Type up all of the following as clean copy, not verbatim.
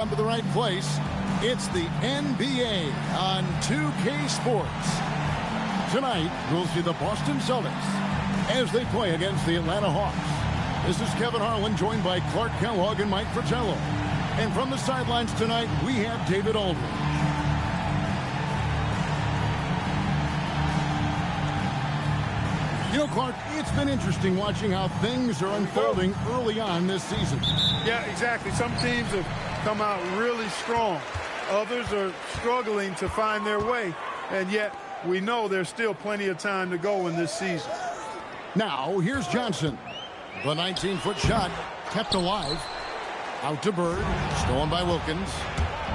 Come to the right place. It's the NBA on 2K Sports. Tonight, we'll see the Boston Celtics as they play against the Atlanta Hawks. This is Kevin Harlan, joined by Clark Kellogg and Mike Fratello. And from the sidelines tonight, we have David Aldridge. You know, Clark, it's been interesting watching how things are unfolding early on this season. Yeah, exactly. Some teams have come out really strong. Others are struggling to find their way. And yet, we know there's still plenty of time to go in this season. Now, here's Johnson. The 19-foot shot kept alive. Out to Bird. Stolen by Wilkins.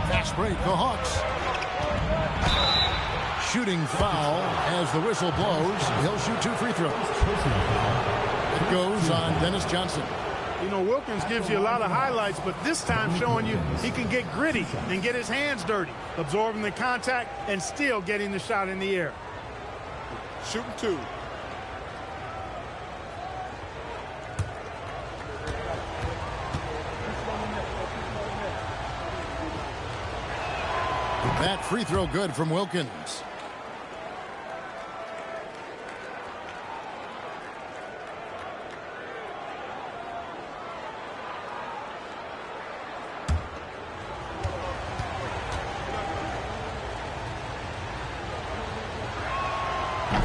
Fast break, the Hawks. Shooting foul as the whistle blows. He'll shoot 2 free throws. It goes on Dennis Johnson. You know, Wilkins gives you a lot of highlights, but this time showing you he can get gritty and get his hands dirty, absorbing the contact and still getting the shot in the air. Shooting 2. That free throw good from Wilkins.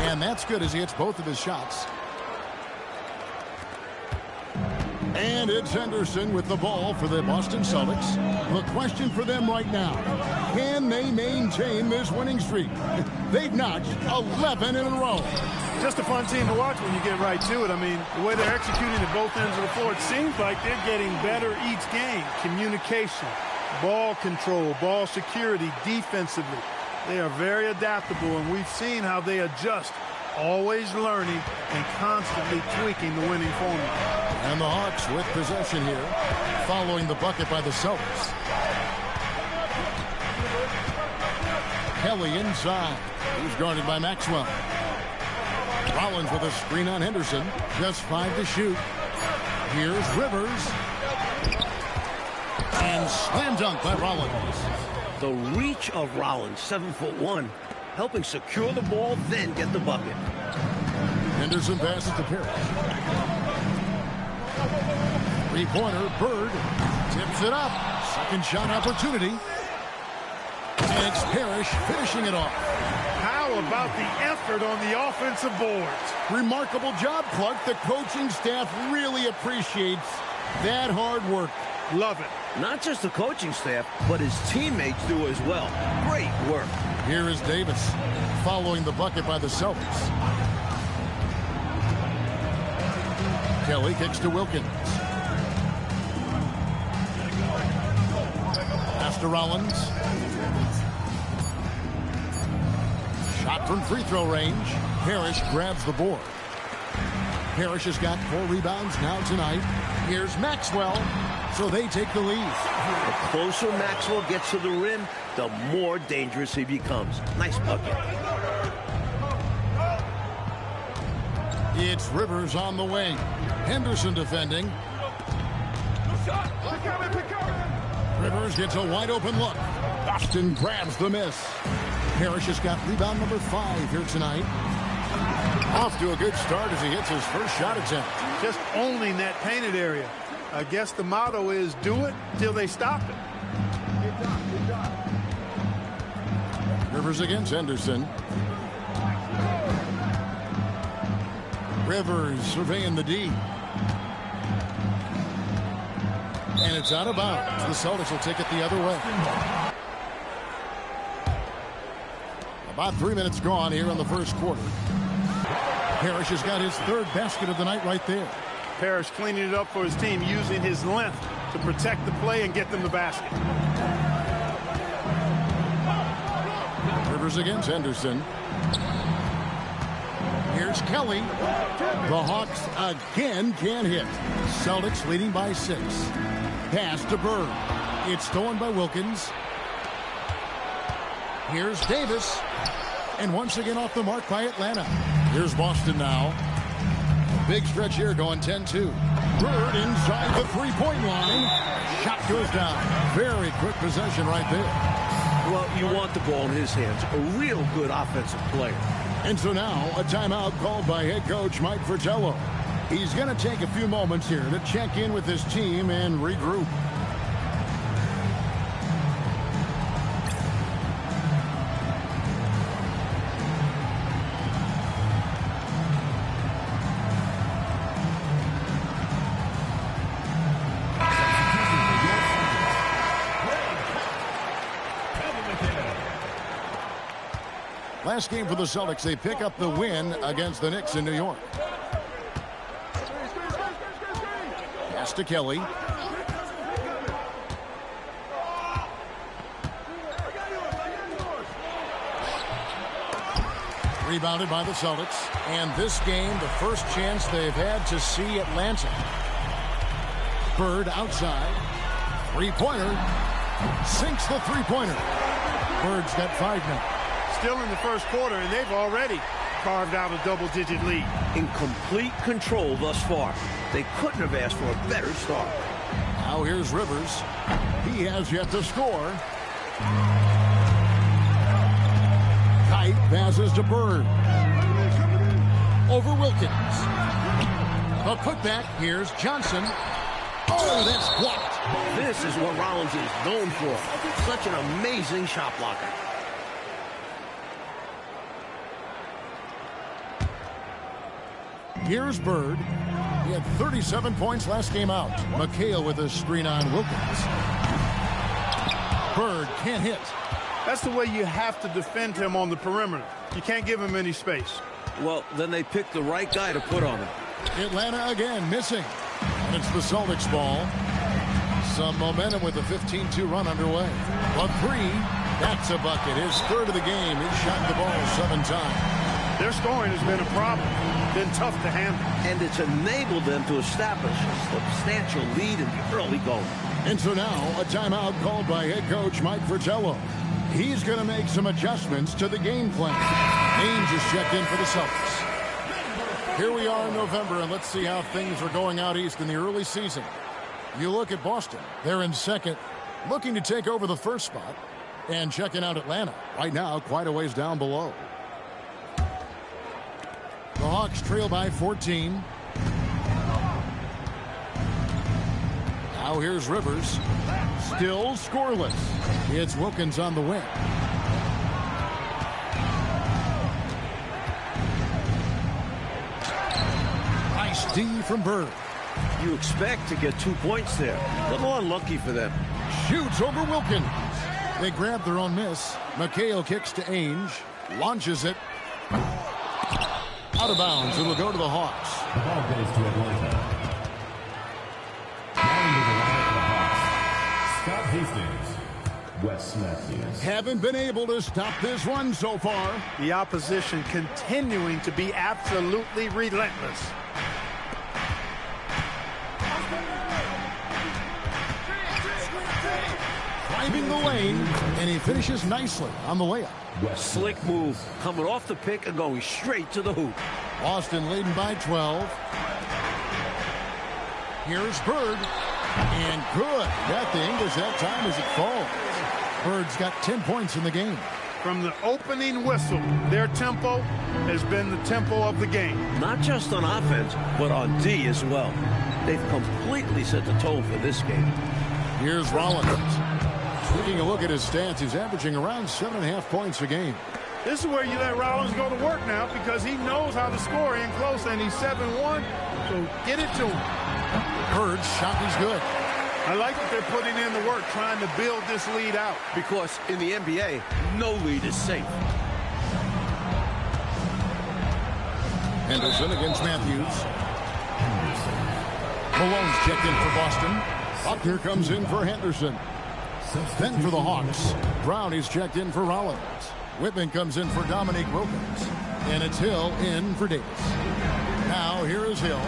And that's good as he hits both of his shots. And it's Henderson with the ball for the Boston Celtics. The question for them right now, can they maintain this winning streak? They've notched 11 in a row. Just a fun team to watch when you get right to it. I mean, the way they're executing at both ends of the floor, it seems like they're getting better each game. Communication, ball control, ball security, defensively. They are very adaptable, and we've seen how they adjust, always learning and constantly tweaking the winning formula. And the Hawks with possession here, following the bucket by the Celtics. Kelly inside. He's guarded by Maxwell. Rollins with a screen on Henderson. Just 5 to shoot. Here's Rivers. And slam dunk by Rollins. The reach of Rollins, 7'1", helping secure the ball, then get the bucket. Henderson passes to Parrish. Three-pointer, Bird tips it up. Second shot opportunity. And it's Parrish finishing it off. How about the effort on the offensive boards? Remarkable job, Clark. The coaching staff really appreciates that hard work. Love it. Not just the coaching staff, but his teammates do as well. Great work. Here is Davis following the bucket by the Celtics. Kelly kicks to Wilkins. Pass to Rollins. Shot from free throw range. Parrish grabs the board. Parrish has got 4 rebounds now tonight. Here's Maxwell. So they take the lead. The closer Maxwell gets to the rim, the more dangerous he becomes. Nice bucket. It's Rivers on the wing. Henderson defending. Rivers gets a wide open look. Boston grabs the miss. Parrish has got rebound number 5 here tonight. Off to a good start as he hits his first shot attempt. Just owning that painted area. I guess the motto is do it till they stop it. Rivers against Henderson. Rivers surveying the D. And it's out of bounds. The Celtics will take it the other way. About 3 minutes gone here in the first quarter. Parrish has got his 3rd basket of the night right there. Parrish cleaning it up for his team, using his length to protect the play and get them the basket. Rivers against Henderson. Here's Kelly. The Hawks again can't hit. Celtics leading by 6. Pass to Bird. It's stolen by Wilkins. Here's Davis. And once again off the mark by Atlanta. Here's Boston now. Big stretch here going 10-2. Bird inside the three-point line. Shot goes down. Very quick possession right there. Well, you want the ball in his hands. A real good offensive player. And so now a timeout called by head coach Mike Fratello. He's going to take a few moments here to check in with his team and regroup. Last game for the Celtics, they pick up the win against the Knicks in New York. Pass to Kelly. Rebounded by the Celtics. And this game, the first chance they've had to see Atlanta. Bird outside. Three-pointer. Sinks the three-pointer. Bird's got 5 now. Still in the first quarter, and they've already carved out a double-digit lead. In complete control thus far. They couldn't have asked for a better start. Now here's Rivers. He has yet to score. Kite passes to Bird. Over Wilkins. A putback. Here's Johnson. Oh, that's blocked. This is what Rollins is known for. Such an amazing shot blocker. Here's Bird. He had 37 points last game out. McHale with a screen on Wilkins. Bird can't hit. That's the way you have to defend him on the perimeter. You can't give him any space. Well, then they picked the right guy to put on him. Atlanta again missing. And it's the Celtics ball. Some momentum with a 15-2 run underway. A three. That's a bucket. His third of the game. He shot the ball 7 times. Their scoring has been a problem. Been tough to handle. And it's enabled them to establish a substantial lead in the early going. And so now a timeout called by head coach Mike Fratello. He's going to make some adjustments to the game plan. Ainge is checked in for the Celtics. Here we are in November, and let's see how things are going out east in the early season. You look at Boston. They're in second, looking to take over the first spot. And checking out Atlanta. Right now, quite a ways down below. The Hawks trail by 14. Now here's Rivers. Still scoreless. It's Wilkins on the wing. Nice D from Bird. You expect to get 2 points there. A little unlucky for them. Shoots over Wilkins. They grab their own miss. McHale kicks to Ainge. Launches it. Out of bounds. It'll go to the Hawks. The ball goes to Atlanta. Down to the line of the Hawks. Scott Hastings. Wes Matthews. Haven't been able to stop this run so far. The opposition continuing to be absolutely relentless. Driving the lane, and he finishes nicely on the layup. Slick move, coming off the pick and going straight to the hoop. Boston leading by 12. Here's Bird, and good. Got the English that time as it falls. Bird's got 10 points in the game. From the opening whistle, their tempo has been the tempo of the game. Not just on offense, but on D as well. They've completely set the tone for this game. Here's Rollins. Taking a look at his stats, he's averaging around 7.5 points a game. This is where you let Rollins go to work now because he knows how to score in close, and he's 7-1, so get it to him. Bird's shot is good. I like that they're putting in the work trying to build this lead out. Because in the NBA, no lead is safe. Henderson against Matthews. Malone's checked in for Boston. Buckner comes in for Henderson. Then for the Hawks, Brown is checked in for Rollins. Whitman comes in for Dominique Wilkins. And it's Hill in for Davis. Now here is Hill.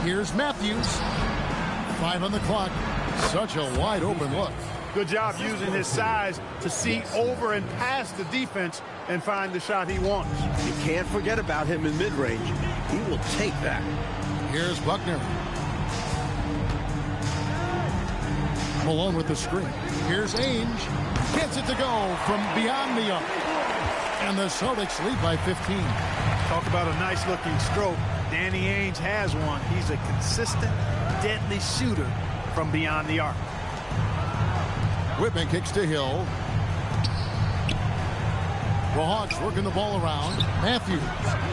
Here's Matthews. 5 on the clock. Such a wide open look. Good job using his size to see over and past the defense and find the shot he wants. You can't forget about him in mid-range. He will take that. Here's Buckner. Malone with the screen. Here's Ainge. Gets it to go from beyond the arc. And the Celtics lead by 15. Talk about a nice-looking stroke. Danny Ainge has one. He's a consistent, deadly shooter from beyond the arc. Whitman kicks to Hill. The Hawks working the ball around. Matthews.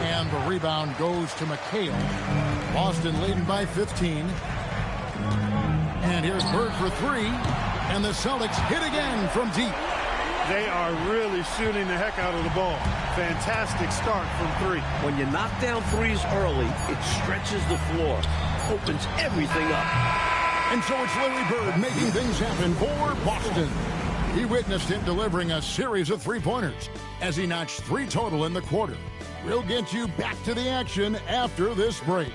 And the rebound goes to McHale. Boston leading by 15. And here's Bird for three. And the Celtics hit again from deep. They are really shooting the heck out of the ball. Fantastic start from three. When you knock down threes early, it stretches the floor, opens everything up. And so it's Larry Bird making things happen for Boston. He witnessed him delivering a series of three-pointers as he notched 3 total in the quarter. We'll get you back to the action after this break.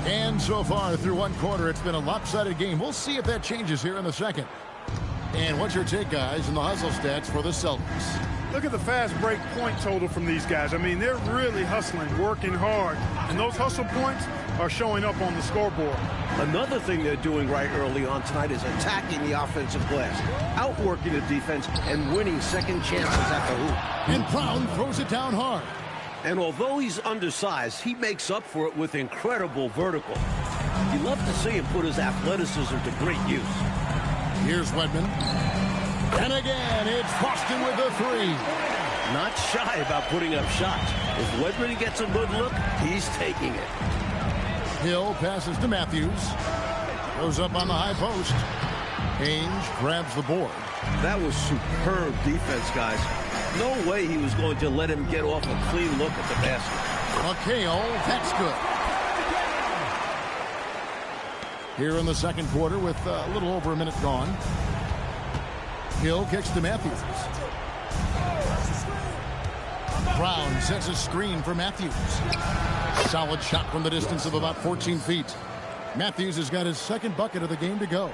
And so far through one quarter, it's been a lopsided game. We'll see if that changes here in the second. And what's your take, guys, in the hustle stats for the Celtics? Look at the fast break point total from these guys. I mean, they're really hustling, working hard. And those hustle points are showing up on the scoreboard. Another thing they're doing right early on tonight is attacking the offensive glass, outworking the defense, and winning second chances at the hoop. And Brown throws it down hard. And although he's undersized, he makes up for it with incredible vertical. You love to see him put his athleticism to great use. Here's Wedman. And again, it's Boston with the three. Not shy about putting up shots. If Wedman gets a good look, he's taking it. Hill passes to Matthews. Goes up on the high post. Ainge grabs the board. That was superb defense, guys. No way he was going to let him get off a clean look at the basket. McHale, that's good. Here in the second quarter with a little over a minute gone. Hill kicks to Matthews. Brown sets a screen for Matthews. Solid shot from the distance of about 14 feet. Matthews has got his second bucket of the game to go.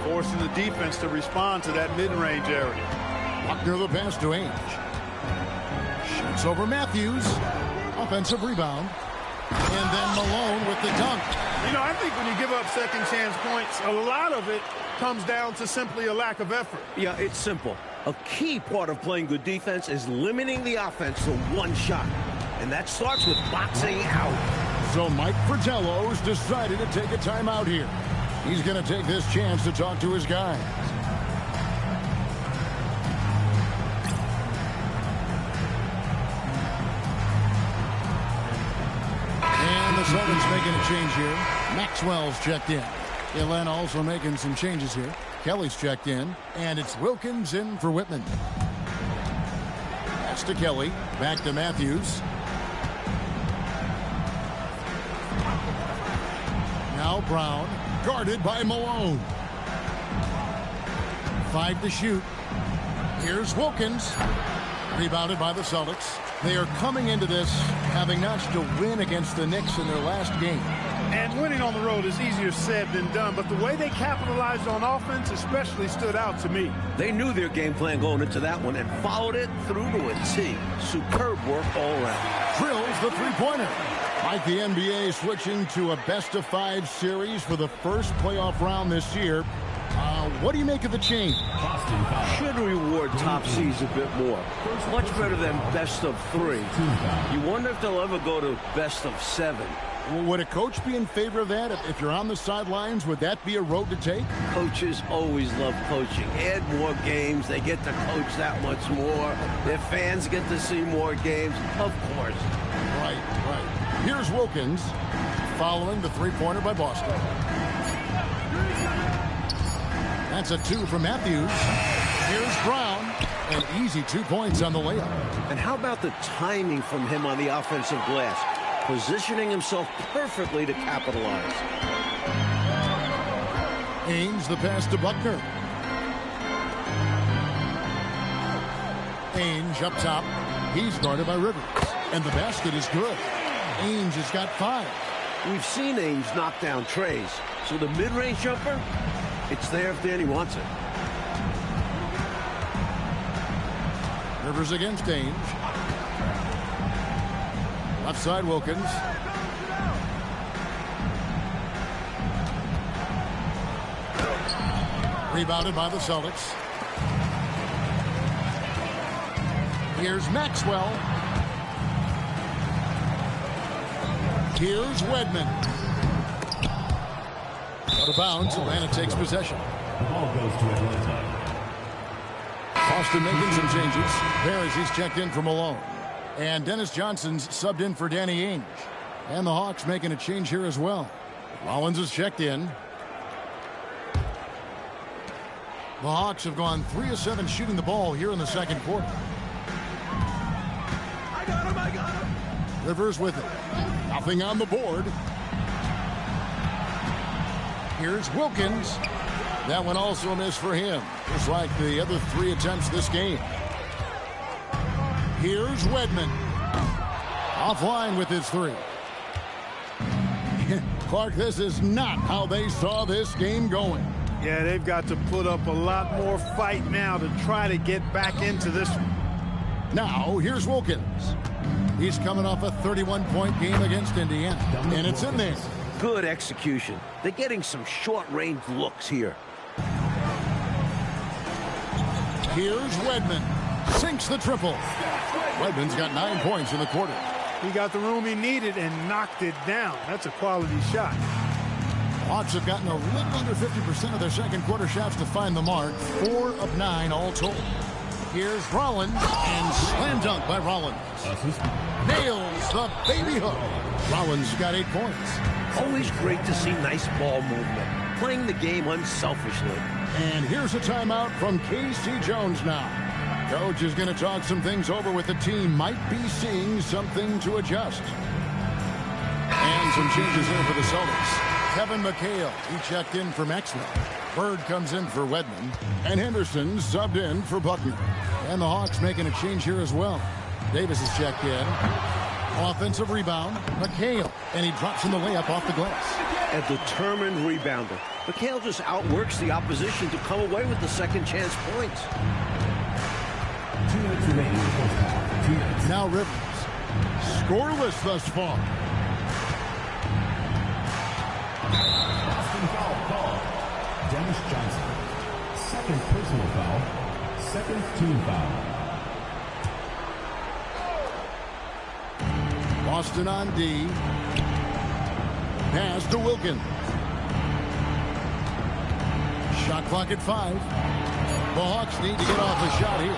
Forcing the defense to respond to that mid-range area. Buckner the pass to Ainge. Shoots over Matthews. Offensive rebound. And then Malone with the dunk. You know, I think when you give up second chance points, a lot of it comes down to simply a lack of effort. Yeah, it's simple. A key part of playing good defense is limiting the offense to one shot. And that starts with boxing out. So Mike Fratello's decided to take a timeout here. He's going to take this chance to talk to his guys. And the Celtics making a change here. Maxwell's checked in. Atlanta also making some changes here. Kelly's checked in. And it's Wilkins in for Whitman. That's to Kelly. Back to Matthews. Now Brown, guarded by Malone. 5 to shoot. Here's Wilkins. Rebounded by the Celtics. They are coming into this having notched a win against the Knicks in their last game. And winning on the road is easier said than done, but the way they capitalized on offense especially stood out to me. They knew their game plan going into that one and followed it through to a T. Superb work all around. Drills the three-pointer. Like the NBA switching to a best-of-5 series for the first playoff round this year. What do you make of the change? Should reward top seeds a bit more. Much better than best of 3. You wonder if they'll ever go to best of 7. Well, would a coach be in favor of that? If you're on the sidelines, would that be a road to take? Coaches always love coaching. Add more games. They get to coach that much more. Their fans get to see more games. Of course. Right. Here's Wilkins following the three-pointer by Boston. That's a 2 from Matthews. Here's Brown. An easy 2 points on the layup. And how about the timing from him on the offensive glass? Positioning himself perfectly to capitalize. Ainge the pass to Buckner. Ainge up top. He's guarded by Rivers. And the basket is good. Ainge has got 5. We've seen Ainge knock down trays, so the mid-range jumper, it's there if Danny wants it. Rivers against Ainge. Left side Wilkins. Rebounded by the Celtics. Here's Maxwell. Here's Wedman. Out of bounds. Atlanta takes possession. The ball goes to Atlanta. Boston making some changes. Paris, he's checked in for Malone. And Dennis Johnson's subbed in for Danny Ainge. And the Hawks making a change here as well. Rollins is checked in. The Hawks have gone 3 of 7 shooting the ball here in the second quarter. I got him. Rivers with it. Nothing on the board. Here's Wilkins. That one also a miss for him, just like the other 3 attempts this game. Here's Wedman. Offline with his 3. Clark, this is not how they saw this game going. Yeah, they've got to put up a lot more fight now to try to get back into this one. Now, here's Wilkins. He's coming off a 31-point game against Indiana, and it's in there. Good execution. They're getting some short-range looks here. Here's Wedman. Sinks the triple. Wedman's got 9 points in the quarter. He got the room he needed and knocked it down. That's a quality shot. Hawks have gotten a little under 50% of their second quarter shots to find the mark. 4 of 9 all told. Here's Rollins, and slam dunk by Rollins. Nails the baby hook. Rollins got 8 points. Always great to see nice ball movement. Playing the game unselfishly. And here's a timeout from K.C. Jones now. Coach is going to talk some things over with the team. Might be seeing something to adjust. And some changes here for the Celtics. Kevin McHale, he checked in for Maxwell. Bird comes in for Wedman. And Henderson subbed in for Buckner. And the Hawks making a change here as well. Davis is checked in. Offensive rebound, McHale. And he drops in the layup off the glass. A determined rebounder. McHale just outworks the opposition to come away with the second chance points. 2 minutes remaining in the first half. 2 minutes. Now Rivers. Scoreless thus far. Boston foul call. Dennis Johnson. Second personal foul. Second team foul. Boston on D. Pass to Wilkins. Shot clock at 5. The Hawks need to get off a shot here.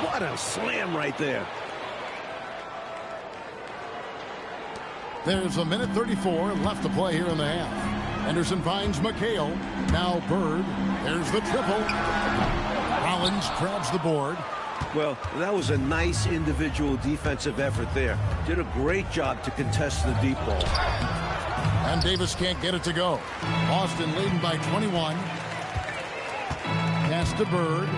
What a slam right there. There's a minute 34 left to play here in the half. Henderson finds McHale. Now Bird. There's the triple. Rollins grabs the board. Well, that was a nice individual defensive effort there. Did a great job to contest the deep ball. And Davis can't get it to go. Boston leading by 21. Pass to Bird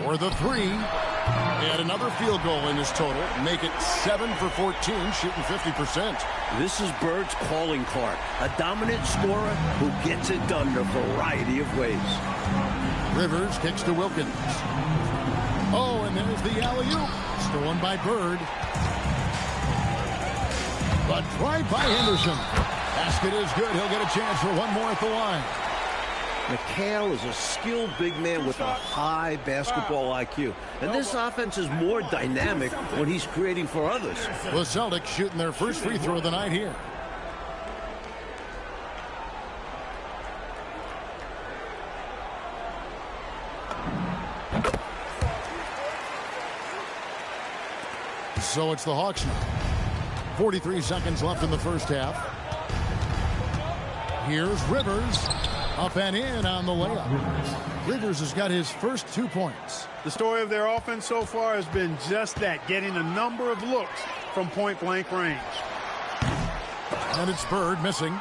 for the 3. And another field goal in his total. Make it 7 for 14, shooting 50%. This is Bird's calling card. A dominant scorer who gets it done in a variety of ways. Rivers kicks to Wilkins. Oh, and there's the alley-oop. Stolen by Bird. But tried by Henderson. Basket is good. He'll get a chance for one more at the line. McHale is a skilled big man with a high basketball IQ. And this offense is more dynamic when he's creating for others. The Celtics shooting their first free throw of the night here. So it's the Hawks now. 43 seconds left in the first half. Here's Rivers. Up and in on the layup. Rivers has got his first 2 points. The story of their offense so far has been just that, getting a number of looks from point-blank range. And it's Bird missing.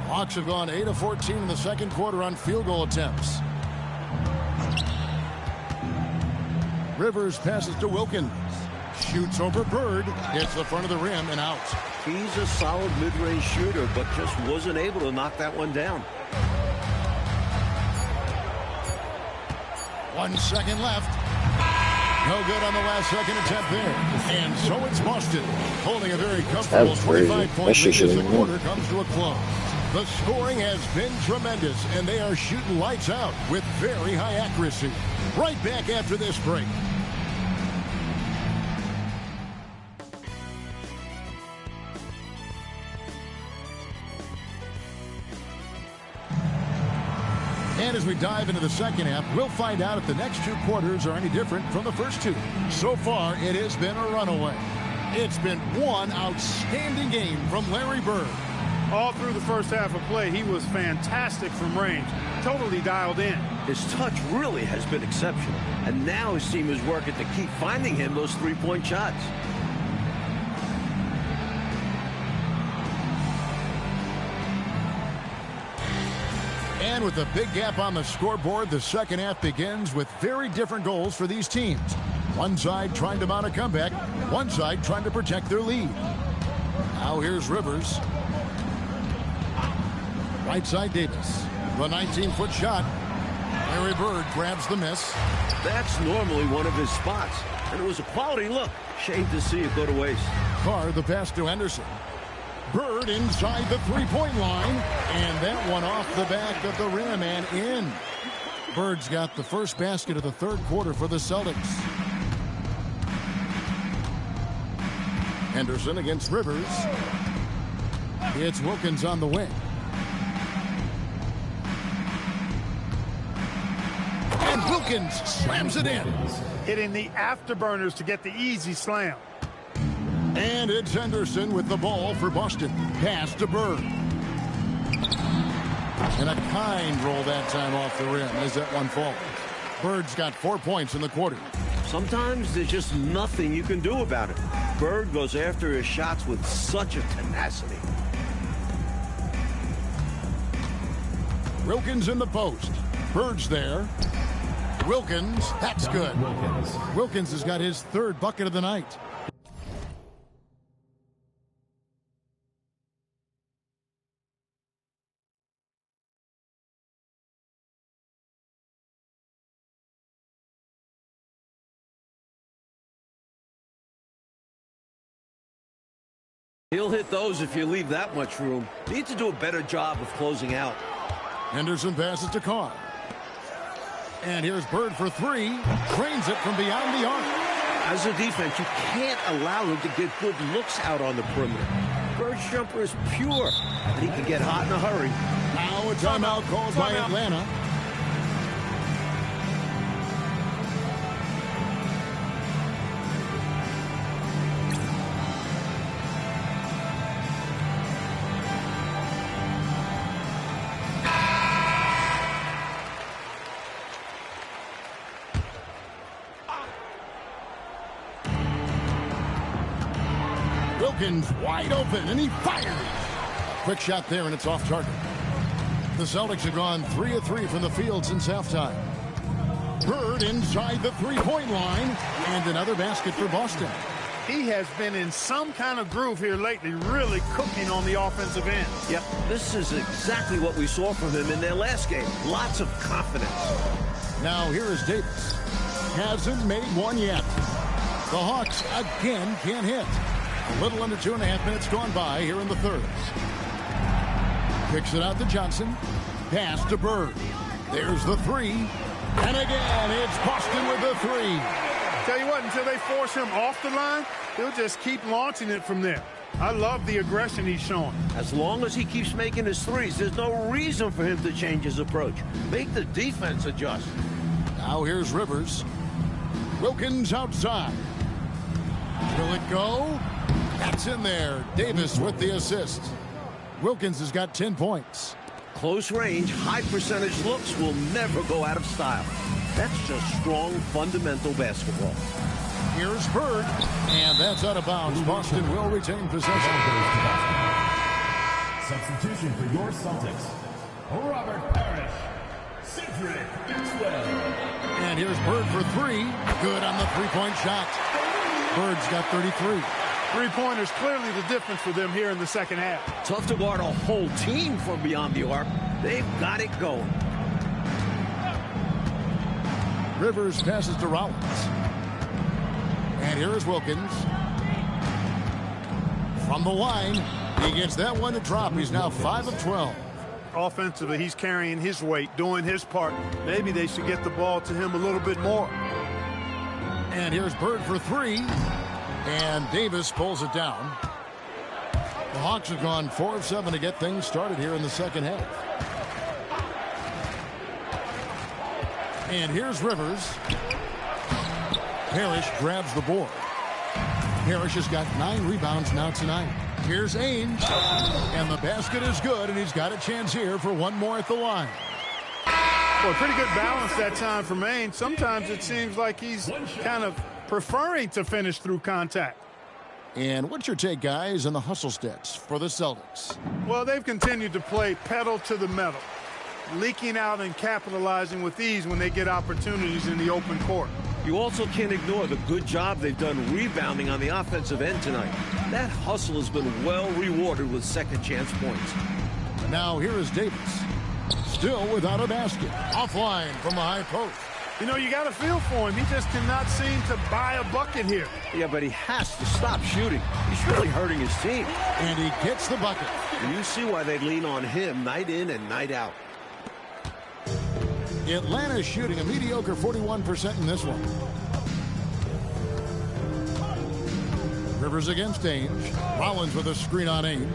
Hawks have gone 8 of 14 in the second quarter on field goal attempts. Rivers passes to Wilkins. Shoots over Bird. Hits the front of the rim and out. He's a solid mid-range shooter, but just wasn't able to knock that one down. 1 second left. No good on the last second attempt there. And so it's Boston, holding a very comfortable 25-point lead as the quarter comes to a close. The scoring has been tremendous, and they are shooting lights out with very high accuracy. Right back after this break. And as we dive into the second half, we'll find out if the next two quarters are any different from the first two. So far, it has been a runaway. It's been one outstanding game from Larry Bird. All through the first half of play, he was fantastic from range. Totally dialed in. His touch really has been exceptional. And now his team is working to keep finding him those three-point shots. And with a big gap on the scoreboard, the second half begins with very different goals for these teams. One side trying to mount a comeback, one side trying to protect their lead. Now here's Rivers. Right side Davis. The 19-foot shot. Larry Bird grabs the miss. That's normally one of his spots. And it was a quality look. Shame to see it go to waste. Carr the pass to Henderson. Bird inside the three-point line. And that one off the back of the rim and in. Bird's got the first basket of the third quarter for the Celtics. Henderson against Rivers. It's Wilkins on the wing. And Wilkins slams it in. Hitting the afterburners to get the easy slam. And it's Henderson with the ball for Boston. Pass to Bird. And a kind roll that time off the rim as that one falls. Bird's got 4 points in the quarter. Sometimes there's just nothing you can do about it. Bird goes after his shots with such a tenacity. Wilkins in the post. Bird's there. Wilkins, that's good. Wilkins has got his third bucket of the night. He'll hit those if you leave that much room. Need to do a better job of closing out. Henderson passes to Carr. And here's Bird for three. Drains it from beyond the arc. As a defense, you can't allow him to get good looks out on the perimeter. Bird's jumper is pure, and he can get hot in a hurry. Now a timeout called by Atlanta. Wilkins wide open, and he fires. Quick shot there, and it's off target. The Celtics have gone 3 of 3 from the field since halftime. Bird inside the three-point line, and another basket for Boston. He has been in some kind of groove here lately, really cooking on the offensive end. Yep, this is exactly what we saw from him in their last game. Lots of confidence. Now here is Davis. Hasn't made one yet. The Hawks again can't hit. A little under 2.5 minutes gone by here in the third. Kicks it out to Johnson. Pass to Bird. There's the three. And again, it's Boston with the three. Tell you what, until they force him off the line, he'll just keep launching it from there. I love the aggression he's showing. As long as he keeps making his threes, there's no reason for him to change his approach. Make the defense adjust. Now here's Rivers. Wilkins outside. Will it go? That's in there. Davis with the assist. Wilkins has got 10 points. Close range, high percentage looks will never go out of style. That's just strong, fundamental basketball. Here's Bird, and that's out of bounds. Boston will retain possession. Substitution for your Celtics, Robert Parrish. And here's Bird for three. Good on the three-point shot. Bird's got 33. Three-pointers clearly the difference for them here in the second half. Tough to guard a whole team from beyond the arc. They've got it going. Rivers passes to Rollins. And here is Wilkins. From the line, he gets that one to drop. He's now 5 of 12. Offensively, he's carrying his weight, doing his part. Maybe they should get the ball to him a little bit more. And here's Bird for three. And Davis pulls it down. The Hawks have gone 4 of 7 to get things started here in the second half. And here's Rivers. Parrish grabs the board. Parrish has got 9 rebounds now tonight. Here's Ainge. And the basket is good, and he's got a chance here for one more at the line. Well, pretty good balance that time for Ainge. Sometimes it seems like he's kind of preferring to finish through contact. And what's your take, guys, on the hustle stats for the Celtics? Well, they've continued to play pedal to the metal, leaking out and capitalizing with ease when they get opportunities in the open court. You also can't ignore the good job they've done rebounding on the offensive end tonight. That hustle has been well rewarded with second chance points. Now here is Davis. Still without a basket. Offline from the high post. You know, you got a feel for him. He just cannot seem to buy a bucket here. Yeah, but he has to stop shooting. He's really hurting his team. And he gets the bucket. And you see why they lean on him night in and night out. Atlanta's shooting a mediocre 41% in this one. Rivers against Ainge. Rollins with a screen on Ainge.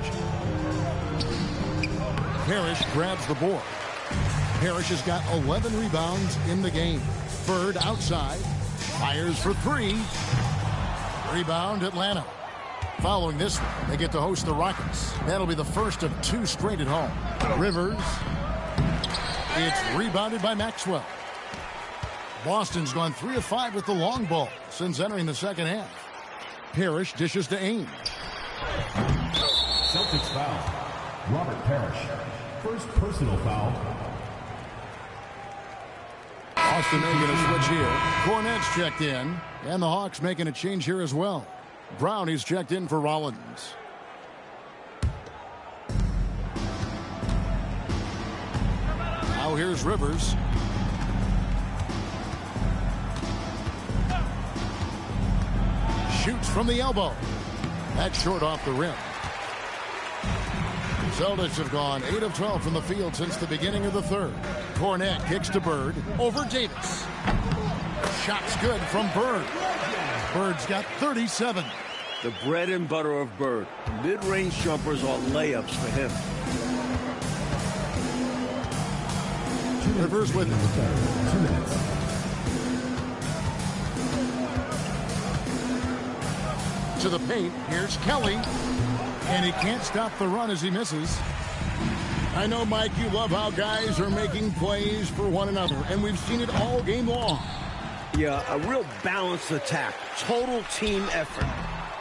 Parrish grabs the board. Parrish has got 11 rebounds in the game. Bird outside. Fires for three. Rebound Atlanta. Following this one, they get to host the Rockets. That'll be the first of 2 straight at home. Rivers. It's rebounded by Maxwell. Boston's gone 3 of 5 with the long ball since entering the second half. Parrish dishes to Ainge. Celtics foul. Robert Parrish. First personal foul. Boston making a switch here. Cornette's checked in. And the Hawks making a change here as well. Brownie's checked in for Rollins. Now here's Rivers. Shoots from the elbow. That's short off the rim. Celtics have gone 8 of 12 from the field since the beginning of the third. Cornette kicks to Bird. Over Davis. Shot's good from Bird. Bird's got 37. The bread and butter of Bird. Mid-range jumpers are layups for him. Rivers with it. 2 minutes. To the paint. Here's Kelly. And he can't stop the run as he misses. I know, Mike, you love how guys are making plays for one another, and we've seen it all game long. Yeah, a real balanced attack. Total team effort.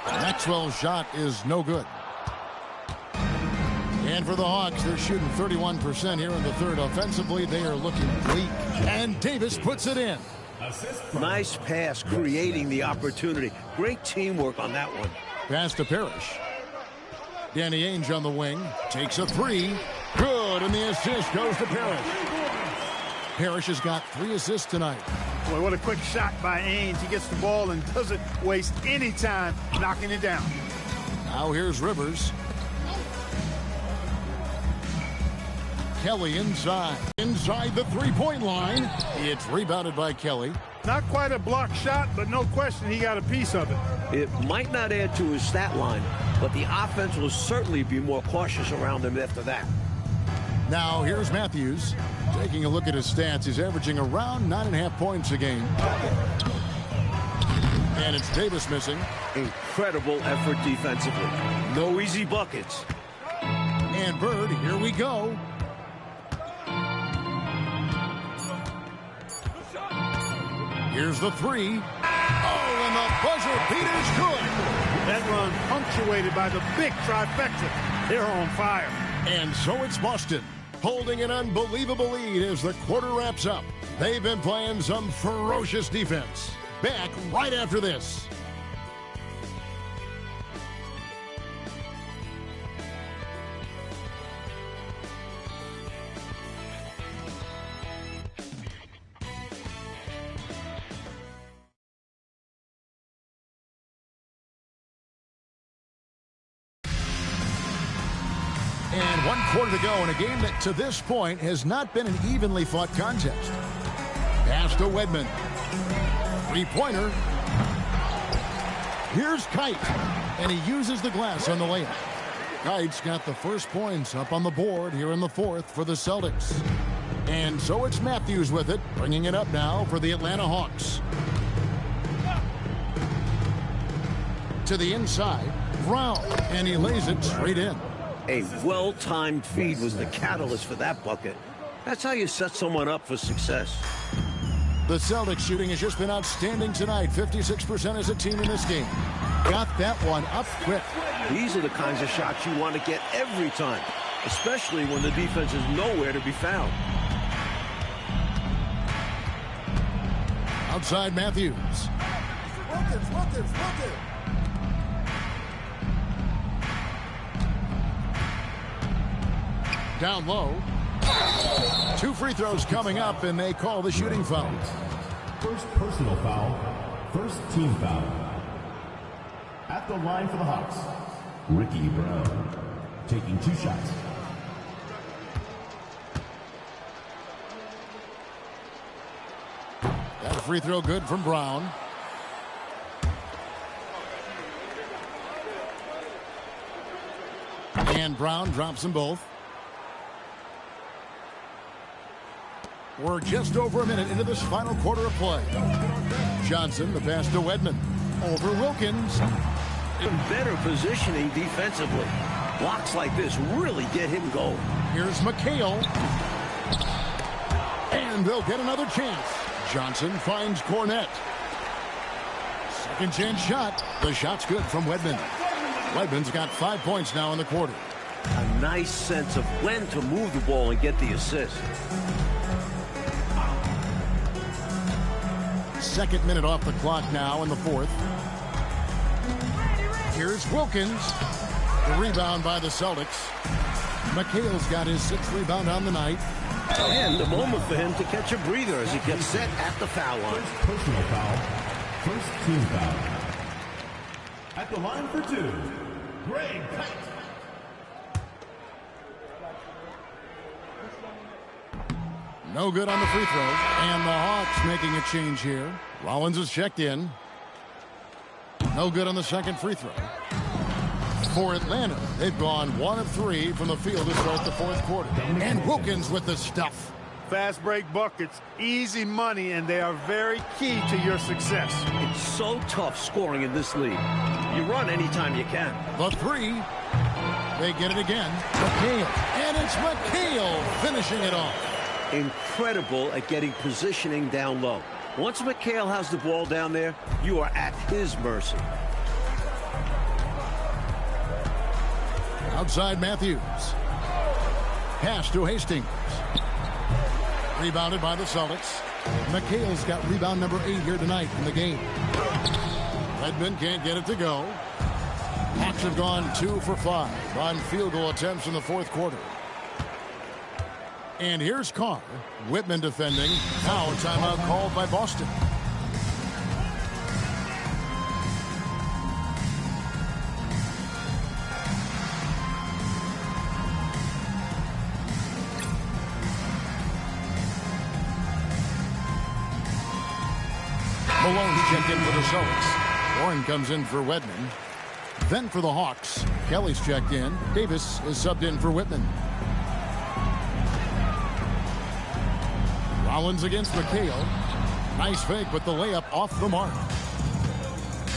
Maxwell's shot is no good. And for the Hawks, they're shooting 31% here in the third. Offensively, they are looking bleak. And Davis puts it in. Nice pass, creating the opportunity. Great teamwork on that one. Pass to Parrish. Danny Ainge on the wing. Takes a three. Good, and the assist goes to Parrish. Parrish has got 3 assists tonight. Boy, what a quick shot by Ainge. He gets the ball and doesn't waste any time knocking it down. Now here's Rivers. Kelly inside. Inside the three-point line. It's rebounded by Kelly. Not quite a block shot, but no question he got a piece of it. It might not add to his stat line, but the offense will certainly be more cautious around him after that. Now here's Matthews. Taking a look at his stats, he's averaging around 9.5 points a game. And it's Davis missing. Incredible effort defensively. No easy buckets. And Bird, here we go. Here's the three. Oh, and the buzzer beater's good. That run punctuated by the big trifecta. They're on fire. And so it's Boston, holding an unbelievable lead as the quarter wraps up. They've been playing some ferocious defense. Back right after this. And 1 quarter to go in a game that to this point has not been an evenly fought contest. Pass to Wedman. Three-pointer. Here's Kite. And he uses the glass on the layup. Kite's got the first points up on the board here in the fourth for the Celtics. And so it's Matthews with it, bringing it up now for the Atlanta Hawks. To the inside, Brown. And he lays it straight in. A well-timed feed was the catalyst for that bucket. That's how you set someone up for success. The Celtics shooting has just been outstanding tonight. 56% as a team in this game. Got that one up quick. These are the kinds of shots you want to get every time, especially when the defense is nowhere to be found. Outside Matthews. Down low. 2 free throws coming up, and they call the shooting foul. First personal foul. First team foul. At the line for the Hawks, Ricky Brown taking 2 shots. That free throw good from Brown. And Brown drops them both. We're just over a minute into this final quarter of play. Johnson, the pass to Wedman. Over Wilkins. In better positioning defensively. Blocks like this really get him going. Here's McHale. And they'll get another chance. Johnson finds Cornette. Second chance shot. The shot's good from Wedman. Wedman's got 5 points now in the quarter. A nice sense of when to move the ball and get the assist. Second minute off the clock now in the fourth. Here's Wilkins. The rebound by the Celtics. McHale's got his 6th rebound on the night. And a moment for him to catch a breather as he gets set at the foul line. First personal foul. First team foul. At the line for 2, Greg Kite. No good on the free throws. And the Hawks making a change here. Rollins is checked in. No good on the second free throw. For Atlanta, they've gone 1 of 3 from the field to start the fourth quarter. And Wilkins with the stuff. Fast break buckets, easy money, and they are very key to your success. It's so tough scoring in this league. You run anytime you can. The 3. They get it again. McHale. And it's McHale finishing it off. Incredible at getting positioning down low. Once McHale has the ball down there, you are at his mercy. Outside Matthews. Pass to Hastings. Rebounded by the Celtics. McHale's got rebound number 8 here tonight in the game. Redmond can't get it to go. Hawks have gone 2 for 5 on field goal attempts in the fourth quarter. And here's Carr. Whitman defending. Now a timeout called by Boston. Malone checked in for the Celtics. Warren comes in for Wedman. Then for the Hawks, Kelly's checked in. Davis is subbed in for Whitman. Rollins against McHale. Nice fake, but the layup off the mark.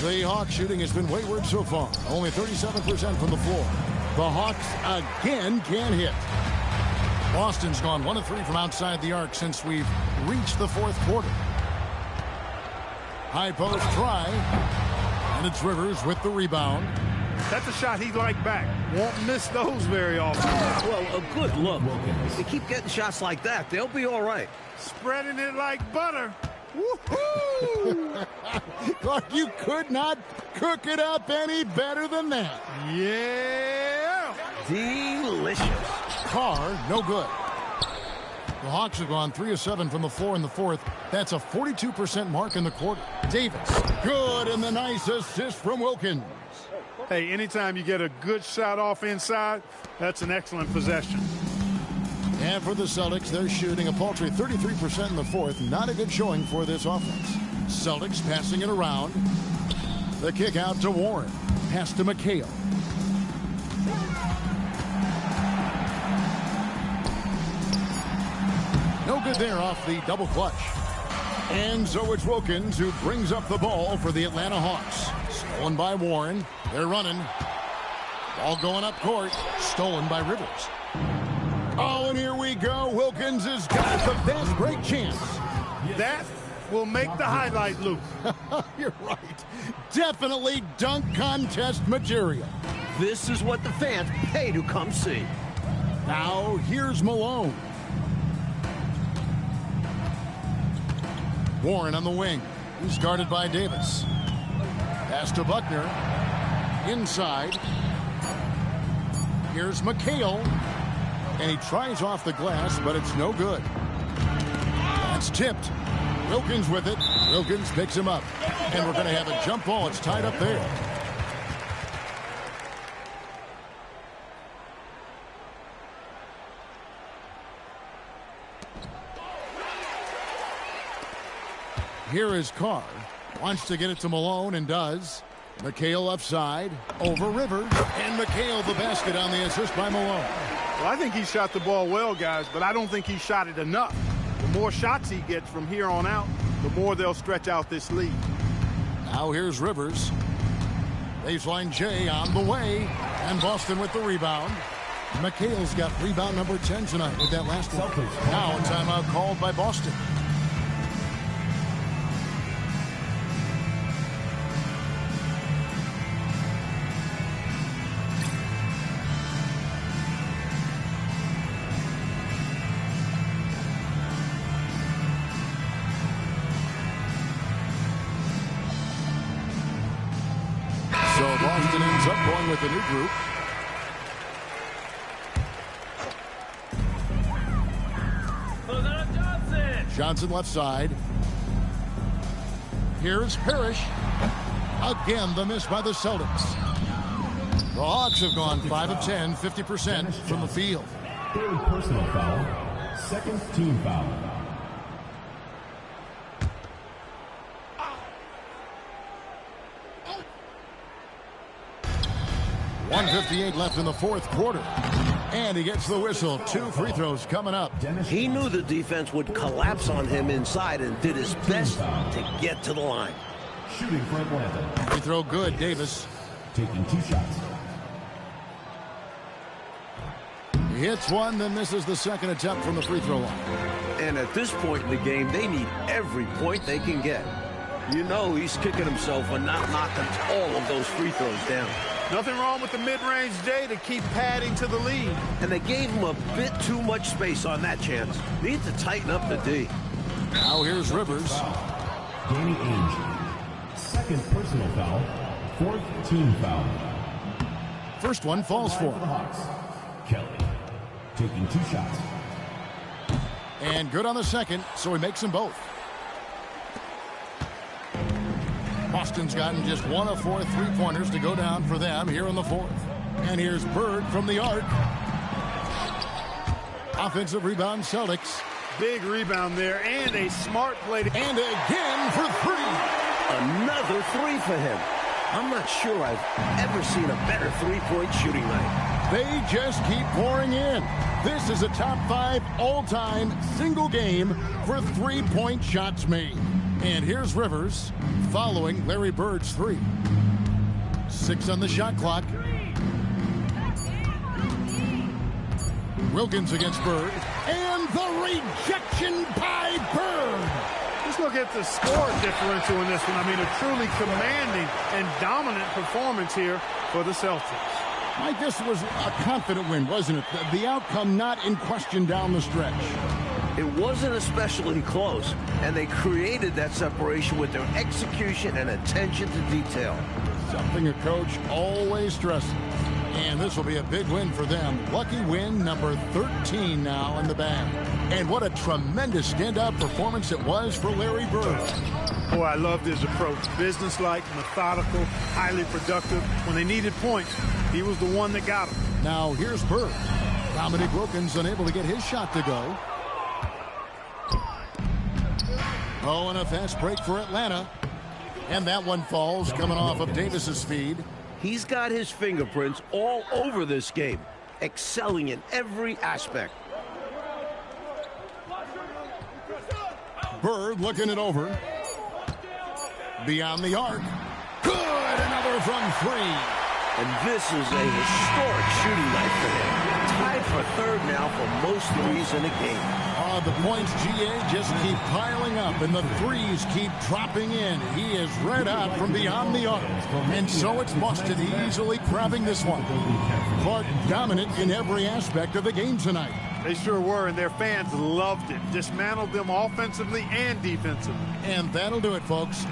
The Hawks shooting has been wayward so far. Only 37% from the floor. The Hawks again can't hit. Boston's gone 1 of 3 from outside the arc since we've reached the fourth quarter. High post try. And it's Rivers with the rebound. That's a shot he'd like back. Won't miss those very often. Well, a good look. If they keep getting shots like that, they'll be all right. Spreading it like butter. Woohoo! Clark, you could not cook it up any better than that. Yeah! Delicious. Carr, no good. The Hawks have gone 3 of 7 from the floor in the fourth. That's a 42% mark in the quarter. Davis, good, and the nice assist from Wilkins. Hey, anytime you get a good shot off inside, that's an excellent possession. And for the Celtics, they're shooting a paltry 33% in the fourth. Not a good showing for this offense. Celtics passing it around. The kick out to Warren. Pass to McHale. No good there off the double clutch. And so it's Wilkins who brings up the ball for the Atlanta Hawks. Stolen by Warren. They're running. Ball going up court. Stolen by Rivers. Oh, and here we go. Wilkins has got the best break chance. That will make the highlight loop. You're right. Definitely dunk contest material. This is what the fans pay to come see. Now, here's Malone. Warren on the wing. He's guarded by Davis. Pass to Buckner. Inside. Here's McHale. And he tries off the glass, but it's no good. That's tipped. Wilkins with it. Wilkins picks him up. And we're going to have a jump ball. It's tied up there. Here is Carr. Wants to get it to Malone and does. McHale upside. Over Rivers. And McHale the basket on the assist by Malone. Well, I think he shot the ball well, guys, but I don't think he shot it enough. The more shots he gets from here on out, the more they'll stretch out this lead. Now here's Rivers. Baseline J on the way. And Boston with the rebound. McHale's got rebound number 10 tonight with that last one. Now a timeout called by Boston. So Boston ends up going with a new group. Johnson left side. Here's Parrish. Again, the miss by the Celtics. The Hawks have gone 5 of 10, 50% from the field. Third personal foul. Second team foul. .158 left in the fourth quarter. And he gets the whistle. 2 free throws coming up. He knew the defense would collapse on him inside and did his best to get to the line. Shooting for Atlanta. Free throw good, Davis. Taking 2 shots. He hits one, then misses the second attempt from the free throw line. And at this point in the game, they need every point they can get. You know he's kicking himself for not knocking all of those free throws down. Nothing wrong with the mid-range J to keep padding to the lead. And they gave him a bit too much space on that chance. Need to tighten up the D. Now here's Rivers. Danny Ainge. Second personal foul. Fourth team foul. First one falls for For the him. Hawks. Kelly. Taking 2 shots. And good on the second, so he makes them both. Boston's gotten just 1 of 4 3-pointers to go down for them here in the fourth. And here's Bird from the arc. Offensive rebound, Celtics. Big rebound there and a smart play. And again for 3. Another 3 for him. I'm not sure I've ever seen a better three-point shooting night. They just keep pouring in. This is a top 5 all-time single game for 3-point shots made. And here's Rivers following Larry Bird's 3. 6 on the shot clock. Wilkins against Bird. And the rejection by Bird. Just look at the score differential in this one. I mean, a truly commanding and dominant performance here for the Celtics. Mike, this was a confident win, wasn't it? The outcome not in question down the stretch. It wasn't especially close, and they created that separation with their execution and attention to detail. Something a coach always stresses. And this will be a big win for them. Lucky win number 13 now in the bag. And what a tremendous standout performance it was for Larry Bird. Boy, I loved his approach. Businesslike, methodical, highly productive. When they needed points, he was the one that got them. Now here's Bird. Dominic Wilkins unable to get his shot to go. Oh, and a fast break for Atlanta. And that one falls, coming off of Davis's speed. He's got his fingerprints all over this game, excelling in every aspect. Bird looking it over. Beyond the arc. Good! Another from three. And this is a historic shooting night for him. Tied for third now for most threes in a game. The points, GA, just keep piling up, and the threes keep dropping in. He is red hot from beyond the arc. And so it's Boston easily grabbing this one. Clark dominant in every aspect of the game tonight. They sure were, and their fans loved it. Dismantled them offensively and defensively. And that'll do it, folks.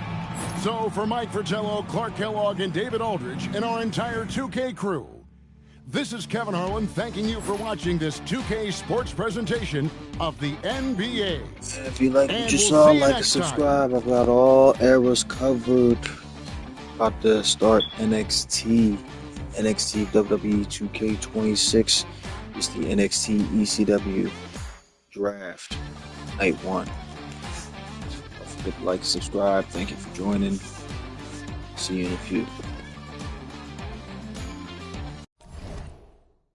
So for Mike Fratello, Clark Kellogg, and David Aldridge, and our entire 2K crew, this is Kevin Harlan thanking you for watching this 2K Sports presentation of the NBA. If you like what you saw, like and subscribe. I've got all eras covered. About to start NXT WWE 2K26. It's the NXT ECW Draft Night 1. Don't forget to like and subscribe. Thank you for joining. See you in a few.